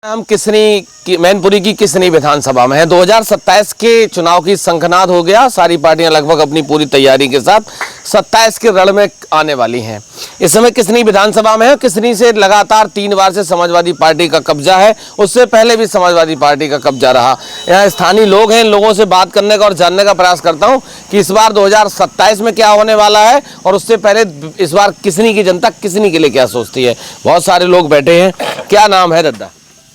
हम किसनी की मैनपुरी की किसनी विधानसभा में है। 2027 के चुनाव की शंखनाद हो गया। सारी पार्टियां लगभग अपनी पूरी तैयारी के साथ 27 के रण में आने वाली हैं। इस समय किसनी विधानसभा में है। किसनी से लगातार 3 बार से समाजवादी पार्टी का कब्जा है। उससे पहले भी समाजवादी पार्टी का कब्जा रहा। यहाँ स्थानीय लोग हैं, इन लोगों से बात करने का और जानने का प्रयास करता हूँ कि इस बार 2027 में क्या होने वाला है और उससे पहले इस बार किसनी की जनता किसनी के लिए क्या सोचती है। बहुत सारे लोग बैठे हैं। क्या नाम है दद्दा?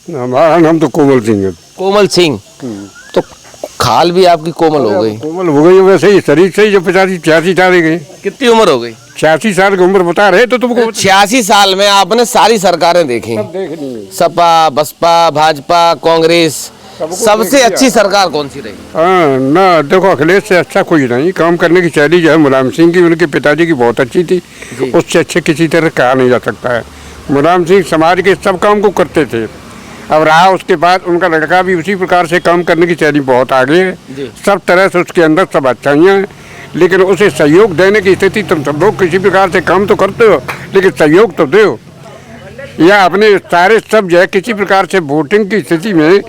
हमारा नाम तो कोमल सिंह है। कोमल सिंह। तो खाल भी आपकी कोमल हो गई। कोमल हो गई वैसे ही शरीर से ही जो 85-86 साल गए। कितनी उम्र हो गई? 86 साल की उम्र बता रहे तो तुमको। 86 साल में आपने सारी सरकारें देखी, सपा, बसपा, भाजपा, कांग्रेस। सबसे अच्छी सरकार कौन सी रही? हाँ ना, देखो अखिलेश से अच्छा कोई नहीं। काम करने की शैली जो है मुलायम सिंह की, उनके पिताजी की बहुत अच्छी थी। उससे अच्छे किसी तरह कहा नहीं जा सकता है। मुलायम सिंह समाज के सब काम को करते थे। अब रहा उसके बाद उनका लड़का भी उसी प्रकार से काम करने की शैली बहुत आगे है। सब तरह से उसके अंदर सब अच्छाइयाँ हैं, लेकिन उसे सहयोग देने की स्थिति तुम सब लोग किसी प्रकार से काम तो करते हो, लेकिन सहयोग तो दो। या अपने सारे सब जो है किसी प्रकार से वोटिंग की स्थिति में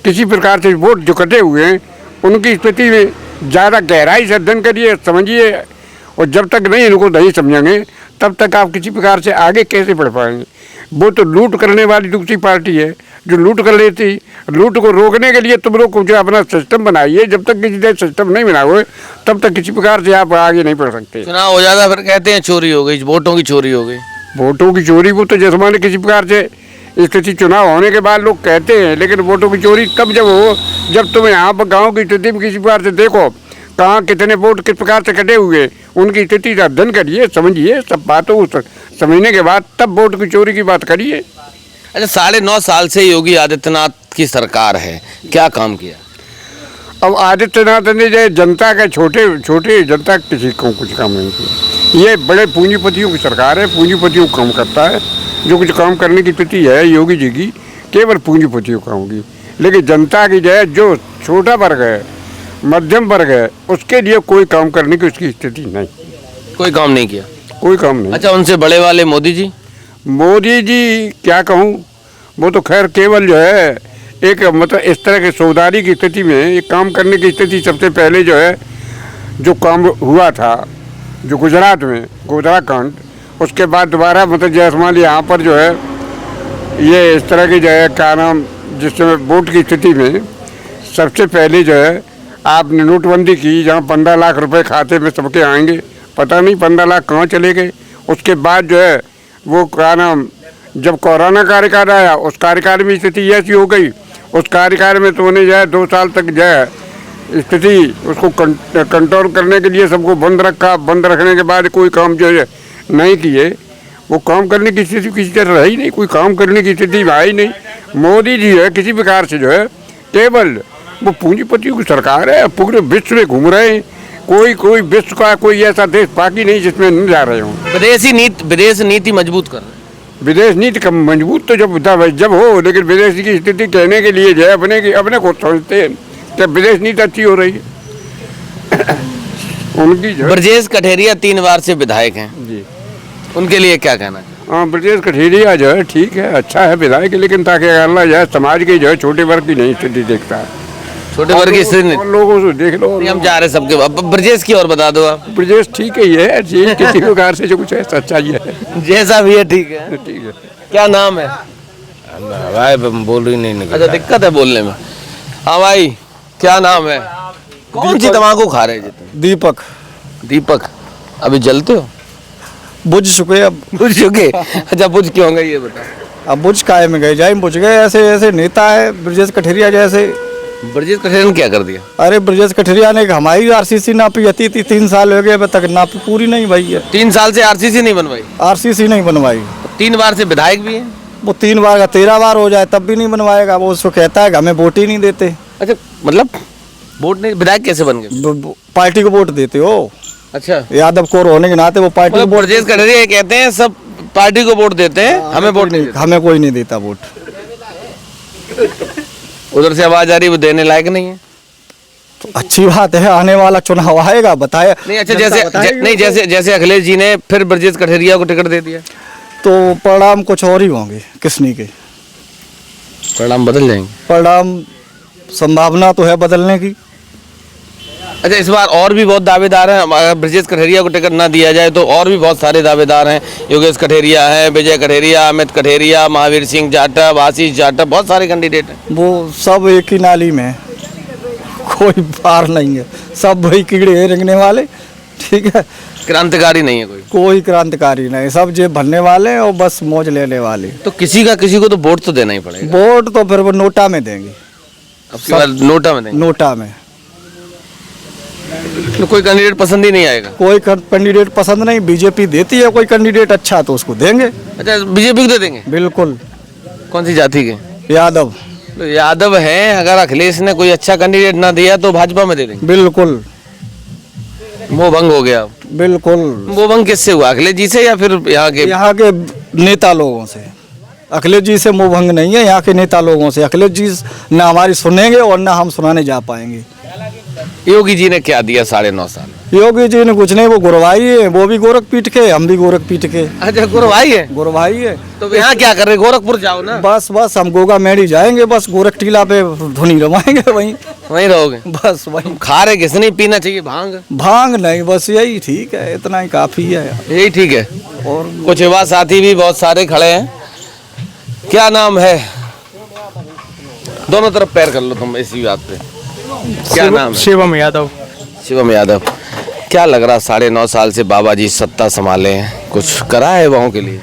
किसी प्रकार से वोट जो कटे हुए हैं उनकी स्थिति में ज़्यादा गहराई से अध्ययन करिए, समझिए। और जब तक नहीं इनको नहीं समझेंगे तब तक आप किसी प्रकार से आगे कैसे बढ़ पाएंगे। वो तो लूट करने वाली दूसरी पार्टी है जो लूट कर लेती। लूट को रोकने के लिए तुम लोग कुछ अपना सिस्टम बनाइए। जब तक किसी ने सिस्टम नहीं बनाओगे तब तक किसी प्रकार से आप आगे नहीं बढ़ सकते। चुनाव हो जाता फिर कहते हैं चोरी हो गई, वोटों की चोरी हो गई। वोटों की चोरी वो तो जैसे माने किसी प्रकार से स्थिति चुनाव होने के बाद लोग कहते हैं, लेकिन वोटों की चोरी तब जब हो जब तुम यहाँ पर गाँव की स्थिति में किसी प्रकार से देखो कहाँ कितने वोट किस प्रकार से कटे हुए, उनकी स्थिति का अध्ययन करिए, समझिए। सब बातों को समझने के बाद तब वोट की चोरी की बात करिए। अच्छा, 9.5 साल से योगी आदित्यनाथ की सरकार है, क्या काम किया? अब आदित्यनाथ ने जो जनता के छोटे जनता किसी को कुछ काम नहीं किया। ये बड़े पूंजीपतियों की सरकार है, पूंजीपतियों को काम करता है। जो कुछ काम करने की स्थिति है योगी जी की केवल पूंजीपतियों का होगी, लेकिन जनता की जो है जो छोटा वर्ग है, मध्यम वर्ग है, उसके लिए कोई काम करने की उसकी स्थिति नहीं। कोई काम नहीं किया, कोई काम नहीं। अच्छा, उनसे बड़े वाले मोदी जी क्या कहूँ, वो तो खैर केवल जो है एक मतलब इस तरह के सौदारी की स्थिति में एक काम करने की स्थिति। सबसे पहले जो है जो काम हुआ था जो गुजरात में गोधराकांड, उसके बाद दोबारा मतलब जैसे मान लीजिए यहाँ पर जो है ये इस तरह की जो है क्या नाम जिस समय वोट की स्थिति में सबसे पहले जो है आपने नोटबंदी की, जहाँ 15 लाख रुपए खाते में सबके आएंगे। पता नहीं 15 लाख कहाँ चले गए। उसके बाद जो है वो क्या नाम जब कोरोना कार्यकाल आया उस कार्यकाल में स्थिति ऐसी हो गई। उस कार्यकाल में तो उन्हें जो है 2 साल तक जो है स्थिति उसको कंट्रोल करने के लिए सबको बंद रखा। बंद रखने के बाद कोई काम जो है नहीं किए। वो काम करने की स्थिति किसी तरह रही नहीं, कोई काम करने की स्थिति आई नहीं। मोदी जी है किसी प्रकार से जो है केवल वो पूंजीपतियों की सरकार है। पूरे विश्व में घूम रहे हैं। कोई विश्व का कोई ऐसा देश बाकी नहीं जिसमें नहीं जा रहे हों। विदेश नीति मजबूत कर रहे हैं। विदेश नीति का मजबूत तो जब हो, लेकिन विदेश की स्थिति कहने के लिए जो है अपने को सोचते हैं कि विदेश नीति अच्छी हो रही है उनकी। ब्रजेश कठेरिया 3 बार से विधायक हैं जी, उनके लिए क्या कहना है? हाँ, ब्रजेश कठेरिया जो है ठीक है, अच्छा है विधायक, लेकिन ताकि अल्लाह जो है समाज के जो है छोटे वर्ग की नहीं स्थिति देखता है। छोटे वर्ग की स्थिति लोगों से देख लो। हम जा रहे सबके। अब ब्रजेश की और बता दो आप। ब्रजेश ठीक ही है जी, किसी प्रकार से जो कुछ है सच्चाई है। जैसा भी है ठीक है। ठीक है। क्या नाम है भाई? बोल ही नहीं निकलता। अच्छा, दिक्कत है बोलने में। हाँ भाई, क्या नाम है? कौन सी तम्बाकू खा रहे हैं? दीपक। दीपक, अभी जलते हो? बुझ चुके अब। बुझ चुके? अच्छा, बुझ क्यों होंगे ये बताओ। अब बुझ काहे में गए जाए, बुझ गए। ऐसे नेता है ब्रजेश कठेरिया जैसे। ब्रजेश कठेरिया ने क्या कर दिया? अरे ब्रजेश कठेरिया ने हमारी आरसीसी नापी थी 3 साल हो गए, अभी तक नापी पूरी नहीं भाई है। 3 साल से आरसीसी नहीं बनवाई? आरसीसी नहीं बनवाई। 3 बार से विधायक भी है। वो 3 बार का 13 बार हो जाए तब भी नहीं बनवाएगा। वो उसको कहता है कि हमें वोट ही नहीं देते। अच्छा, मतलब वोट नहीं, विधायक कैसे बन गए? पार्टी को वोट देते हो। अच्छा, यादव कोर होने के नाते वो पार्टी मतलब ब्रजेश कठेरिया कहते हैं सब पार्टी को वोट देते हैं, हमें वोट नहीं देते। हमें कोई नहीं देता वोट। उधर से आवाज आ रही, वो देने लायक नहीं है। तो अच्छी बात है, आने वाला चुनाव आएगा बताए नहीं। अच्छा, जैसे अखिलेश जी ने फिर ब्रजेश कठेरिया को टिकट दे दिया तो परिणाम कुछ और ही होंगे किसनी के। परिणाम बदल जाएंगे? परिणाम संभावना तो है बदलने की। अच्छा, इस बार और भी बहुत दावेदार हैं। अगर ब्रजेश कठेरिया को टिकट ना दिया जाए तो और भी बहुत सारे दावेदार हैं। योगेश कठेरिया है, विजय कठेरिया, अमित कठेरिया, महावीर सिंह जाटव, आशीष जाटव, बहुत सारे कैंडिडेट हैं। वो सब एक ही नाली में है, कोई पार नहीं है, सब वही कीड़े हैं रेंगने वाले। ठीक है, क्रांतिकारी नहीं है कोई। कोई क्रांतिकारी नहीं, सब जेब भरने वाले और बस मौज लेने वाले। तो किसी को तो वोट तो देना ही पड़ेगा। वोट तो फिर वो नोटा में देंगे, अब की बार नोटा में देंगे। नोटा में। तो कोई कैंडिडेट पसंद ही नहीं आएगा? कोई कैंडिडेट पसंद नहीं, बीजेपी देती है कोई कैंडिडेट अच्छा तो उसको देंगे। अच्छा, बीजेपी को दे देंगे? बिल्कुल। कौन सी जाति के? यादव। तो यादव हैं, अगर अखिलेश ने कोई अच्छा कैंडिडेट ना दिया तो भाजपा में दे देंगे? बिल्कुल मोह भंग हो गया। बिल्कुल। मोह भंग किससे हुआ, अखिलेश जी से या फिर यहाँ के नेता लोगों से? अखिलेश जी से मोह भंग नहीं है, यहाँ के नेता लोगों से। अखिलेश जी ना हमारी सुनेंगे और ना हम सुनाने जा पाएंगे। योगी जी ने क्या दिया 9.5 साल? योगी जी ने कुछ नहीं, वो गुरवाई है, वो भी गोरख पीठ के, हम भी गोरख पीठ के। अच्छा, गुरवाई है? गुरवाई है तो यहाँ क्या कर रहे, गोरखपुर जाओ ना। बस हम गोगा मेड़ी जाएंगे, बस गोरख टीला पे धुनी रवाएंगे, वहीं रहोगे। बस वहीं। खा रहे किस नहीं, पीना चाहिए भांग? भांग नहीं, बस यही ठीक है, इतना ही काफी है। यही ठीक है। और कुछ युवा साथी भी बहुत सारे खड़े हैं। क्या नाम है? दोनों तरफ पैर कर लो तुम इसी बात पे। क्या नाम है? शिवम यादव। शिवम यादव। क्या लग रहा 9.5 साल से बाबा जी सत्ता संभाले हैं, कुछ करा है युवाओं के लिए?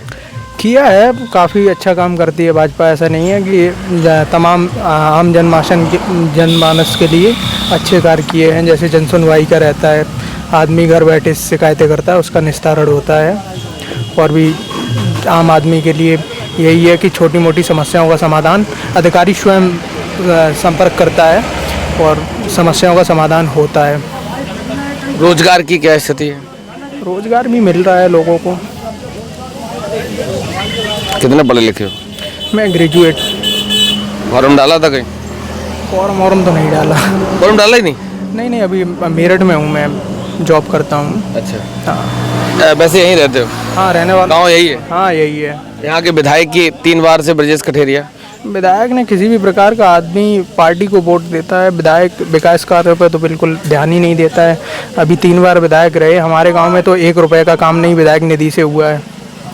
किया है, काफ़ी अच्छा काम करती है भाजपा। ऐसा नहीं है कि तमाम आम जनमानस के लिए अच्छे कार्य किए हैं। जैसे जन सुनवाई का रहता है, आदमी घर बैठे शिकायतें करता है, उसका निस्तारण होता है। और भी आम आदमी के लिए यही है कि छोटी मोटी समस्याओं का समाधान अधिकारी स्वयं संपर्क करता है और समस्याओं का समाधान होता है। रोजगार की क्या स्थिति है? रोजगार भी मिल रहा है लोगों को। कितने पढ़े लिखे हो? मैं ग्रेजुएट। फॉर्म डाला था कहीं? फॉर्म तो नहीं डाला। फॉर्म डाला ही नहीं? नहीं, अभी मेरठ में हूँ, मैं जॉब करता हूँ। अच्छा। हाँ। वैसे यहीं रहते हो? हाँ, रहने वाला गाँव यही है? हाँ, यही है। यहाँ के विधायक की 3 बार से ब्रजेश कठेरिया। विधायक ने किसी भी प्रकार का आदमी पार्टी को वोट देता है, विधायक विकास कार्यों पर तो बिल्कुल ध्यान ही नहीं देता है। अभी 3 बार विधायक रहे, हमारे गांव में तो 1 रुपए का काम नहीं विधायक निधि से हुआ है,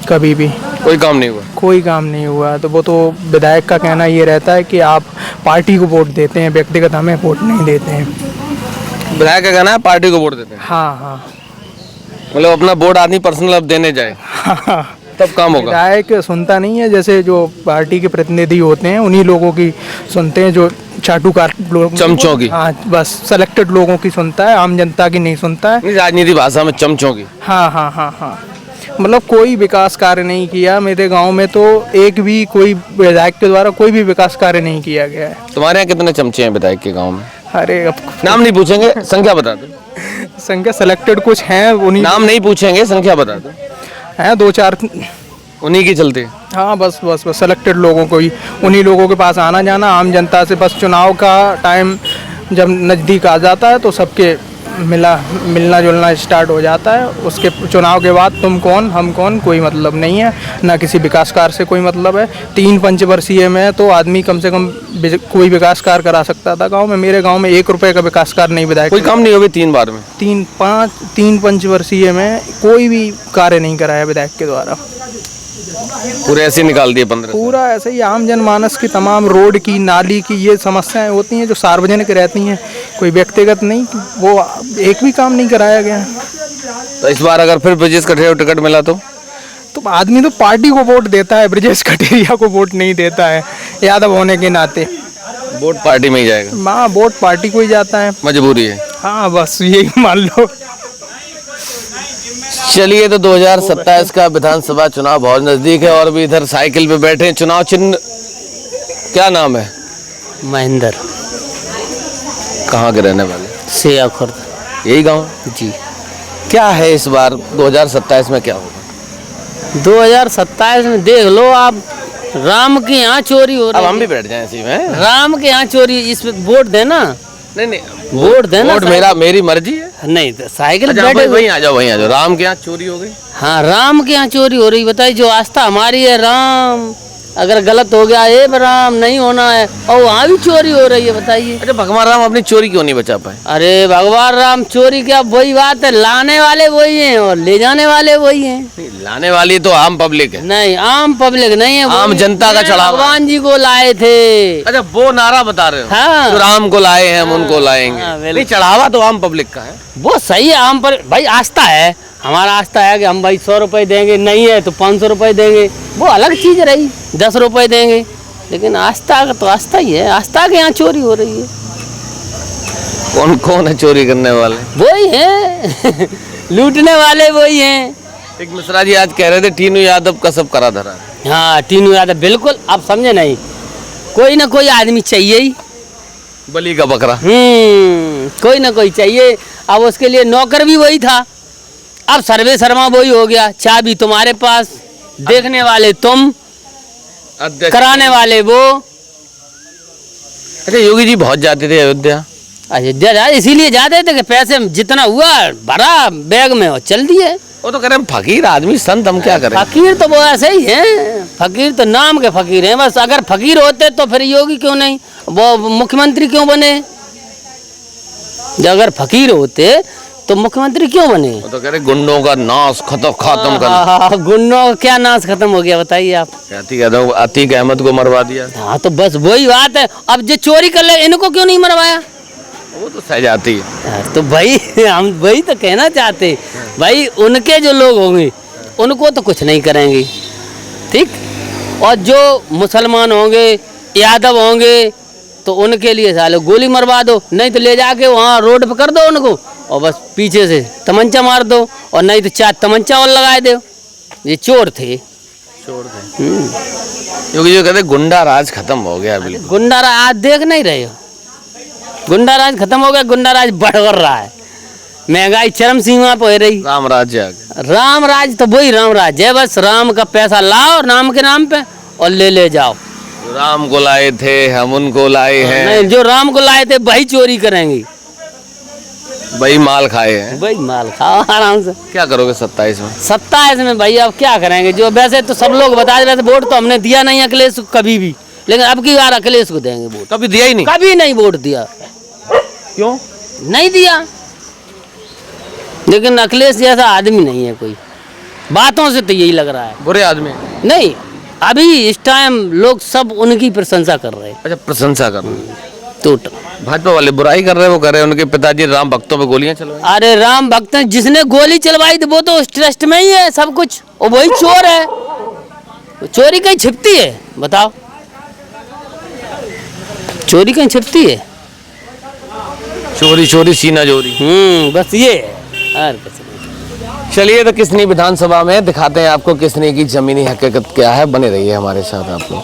कभी भी कोई काम नहीं हुआ। कोई काम नहीं हुआ। तो वो तो विधायक का कहना ये रहता है कि आप पार्टी को वोट देते हैं, व्यक्तिगत हमें वोट नहीं देते हैं। विधायक का कहना है पार्टी को वोट देते हैं? हाँ। मतलब अपना वोट आदमी पर्सनल अब देने जाए तब काम होगा। विधायक सुनता नहीं है, जैसे जो पार्टी के प्रतिनिधि होते हैं उन्हीं लोगों की सुनते हैं, जो चाटुकार लोग, चमचों की। हाँ, बस सेलेक्टेड लोगों की सुनता है, आम जनता की नहीं सुनता है। राजनीति भाषा में चमचों की। हाँ। मतलब कोई विकास कार्य नहीं किया मेरे गांव में, तो एक भी कोई विधायक के द्वारा कोई भी विकास कार्य नहीं किया गया है। तुम्हारे यहाँ कितने चमचे हैं विधायक के गाँव में? अरे अब नाम नहीं पूछेंगे, संख्या बता दो। संख्या सेलेक्टेड कुछ हैं, उन्हीं नाम नहीं पूछेंगे, संख्या बता दो। हैं 2-4 उन्हीं की चलते। हाँ, बस सेलेक्टेड लोगों को ही, उन्हीं लोगों के पास आना जाना। आम जनता से बस चुनाव का टाइम जब नज़दीक आ जाता है तो सबके मिलना जुलना स्टार्ट हो जाता है। उसके चुनाव के बाद तुम कौन हम कौन कोई मतलब नहीं है, ना किसी विकास कार्य से कोई मतलब है। 3 पंचवर्षीय में तो आदमी कम से कम कोई विकास कार्य करा सकता था गांव में। मेरे गांव में 1 रुपए का विकास कार्य नहीं विधायक। कोई काम नहीं होगी 3 बार में? 3 पंचवर्षीय में कोई भी कार्य नहीं कराया विधायक के द्वारा। पूरे ऐसे निकाल दिए 15? पूरा ऐसे ही आम जनमानस की तमाम रोड की, नाली की ये समस्याएं होती हैं जो सार्वजनिक रहती हैं, कोई व्यक्तिगत नहीं, वो एक भी काम नहीं कराया गया। तो इस बार अगर फिर ब्रजेश कठेरिया को टिकट मिला तो आदमी तो पार्टी को वोट देता है, ब्रजेश कठेरिया को वोट नहीं देता है यादव होने के नाते। वोट पार्टी में ही जाएगा? हाँ, वोट पार्टी को ही जाता है, मजबूरी है। हाँ, बस यही मान लो। चलिए, तो 2027 का विधानसभा चुनाव बहुत नजदीक है और भी इधर साइकिल पे बैठे हैं। चुनाव चिन्ह क्या नाम है? महेंद्र। कहाँ के रहने वाले? सिया खुर्द। यही गांव जी। क्या है इस बार 2027 में क्या होगा? 2027 में देख लो आप, राम के यहाँ चोरी हो रही अब है। हम भी बैठ जाएं इसी में। राम के यहाँ चोरी, इस पे वोट देना। नहीं, वोट देना। वोट मेरी मर्जी है। नहीं तो साइकिल अच्छा, बैठे वहीं आ जाओ। राम के यहाँ चोरी हो गई? हाँ, राम के यहाँ चोरी हो रही। बताइए, जो आस्था हमारी है राम, अगर गलत हो गया ये राम नहीं होना है, और वहाँ भी चोरी हो रही है, बताइए। अच्छा, भगवान राम अपनी चोरी क्यों नहीं बचा पाए? अरे भगवान राम चोरी क्या, वही बात है, लाने वाले वही हैं और ले जाने वाले वही हैं। नहीं, लाने वाली तो आम पब्लिक है। नहीं, आम पब्लिक नहीं है, आम वही जनता का चढ़ावा। भगवान जी को लाए थे। अच्छा, वो नारा बता रहे हो? हाँ। जो राम को लाए हैं हम उनको लाएंगे। हाँ, बिल्कुल। नहीं, चढ़ावा तो आम पब्लिक का है। वो सही है, आम पर भाई आस्था है, हमारा आस्था है कि हम भाई 100 रुपए देंगे, नहीं है तो 500 रुपए देंगे, वो अलग चीज रही, 10 रुपए देंगे, लेकिन आस्था का तो आस्था ही है। आस्था के यहाँ चोरी हो रही है। कौन कौन है चोरी करने वाले? वही है लूटने वाले वही हैं। एक मिश्रा जी आज कह रहे थे टीनू यादव का सब करा धरा है। हाँ, टीनू यादव, बिल्कुल। आप समझे नहीं, कोई ना कोई आदमी चाहिए ही, बलि का बकरा। कोई ना कोई चाहिए। अब उसके लिए नौकर भी वही था, अब सर्वे शर्मा वही हो गया। चाबी तुम्हारे पास, देखने वाले तुम, अध्यक्ष कराने वाले वो। अच्छा, योगी जी बहुत जाते थे अयोध्या। अयोध्या जा इसीलिए जाते थे कि पैसे जितना हुआ भरा बैग में और चल दिए। वो तो कह रहे हैं फकीर आदमी, संत, हम क्या करें? फकीर तो वो ऐसे ही हैं, फकीर तो नाम के फकीर हैं बस। अगर फकीर होते तो फिर योगी क्यों नहीं, वो मुख्यमंत्री क्यों बने? जब अगर फकीर होते तो मुख्यमंत्री क्यों बने? वो तो कह रहे गुंडों का नाश खत्म कर। गुंडों का क्या नाश खत्म हो गया, बताइए आप। अतीक अहमद को मरवा दिया। हाँ, तो बस वही बात है। अब जो चोरी कर ले इनको क्यों नहीं मरवाया? वो तो सह जाती है। तो भाई हम वही तो कहना चाहते, भाई उनके जो लोग होंगे उनको तो कुछ नहीं करेंगे, ठीक। और जो मुसलमान होंगे, यादव होंगे, तो उनके लिए साले गोली मरवा दो, नहीं तो ले जाके वहाँ रोड पे कर दो उनको, और बस पीछे से तमंचा मार दो, और नहीं तो 4 तमंचा और लगा दो। ये चोर थे। योगी जी कहते गुंडा राज खत्म हो गया। बिल्कुल गुंडा राज आज देख नहीं रहे हो, गुंडा राज खत्म हो गया, गुंडा राज बढ़ रहा है, महंगाई चरम सीमा पर हो रही। राम राज्य आ गया। राम राज तो वही राम राज है, बस राम का पैसा लाओ नाम के नाम पे और ले जाओ। राम को लाए थे हम उनको लाए हैं। नहीं, जो राम को लाए थे वही चोरी करेंगे, वही माल खाए हैं। वही माल खाओ आराम से। क्या करोगे 27 में? 27 में भाई अब क्या करेंगे? जो वैसे तो सब लोग बता रहे थे, वोट तो हमने दिया नहीं अखिलेश को कभी भी, लेकिन अब की बार अखिलेश को देंगे वोट। कभी दिया ही नहीं? कभी नहीं वोट दिया। क्यों नहीं दिया? लेकिन अखिलेश जैसा आदमी नहीं है कोई, बातों से तो यही लग रहा है। बुरे आदमी? नहीं, अभी इस टाइम लोग सब उनकी प्रशंसा कर रहे हैं। अच्छा, प्रशंसा कर रहे हैं। तो भाजपा वाले बुराई कर रहे हैं, वो कर रहे हैं उनके पिताजी राम भक्तों पे गोलियां चलवाई। अरे राम भक्त जिसने गोली चलवाई थी वो तो उस ट्रस्ट में ही है सब कुछ, और वही चोर है। चोरी कहीं छिपती है, बताओ? चोरी कहीं छिपती है? चोरी चोरी सीना चोरी। बस ये है, और कुछ नहीं। चलिए, तो किसनी विधानसभा में दिखाते हैं आपको किसनी की जमीनी हकीकत क्या है। बने रहिए हमारे साथ आप लोग।